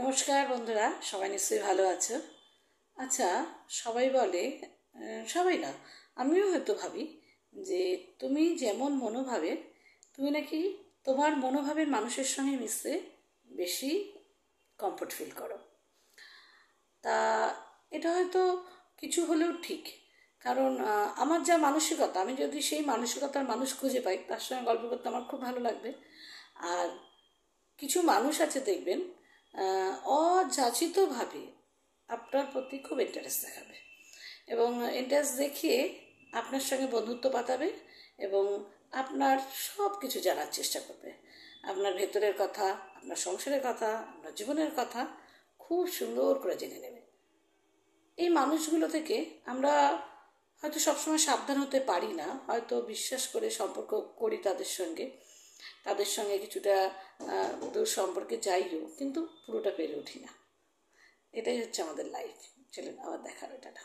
নমস্কার বন্ধুরা, সবাই নিশ্চয়ই ভালো আছো। আচ্ছা, সবাই বলে, সবাই না, আমিও হয়তো ভাবি যে তুমি যেমন মনোভাবে, তুমি নাকি তোমার মনোভাবের মানুষের সঙ্গে মিশতে বেশি কমফোর্ট ফিল করো। তা এটা হয়তো কিছু হলেও ঠিক, কারণ আমার যা মানসিকতা, আমি যদি সেই মানসিকতার মানুষ খুঁজে পাই তার সঙ্গে গল্প করতে আমার খুব ভালো লাগবে। আর কিছু মানুষ আছে দেখবেন, অযাচিতভাবে আপনার প্রতি খুব ইন্টারেস্ট দেখাবে এবং ইন্টারেস্ট দেখিয়ে আপনার সঙ্গে বন্ধুত্ব পাতাবে এবং আপনার সব কিছু জানার চেষ্টা করবে। আপনার ভেতরের কথা, আপনার সংসারের কথা, আপনার জীবনের কথা খুব সুন্দর করে জেনে নেবে। এই মানুষগুলো থেকে আমরা হয়তো সবসময় সাবধান হতে পারি না, হয়তো বিশ্বাস করে সম্পর্ক করি তাদের সঙ্গে কিছুটা দূর সম্পর্কে যাইও, কিন্তু পুরোটা পেরে উঠি না। এটাই হচ্ছে আমাদের লাইফ। চলুন আবার দেখা হবে, টাটা।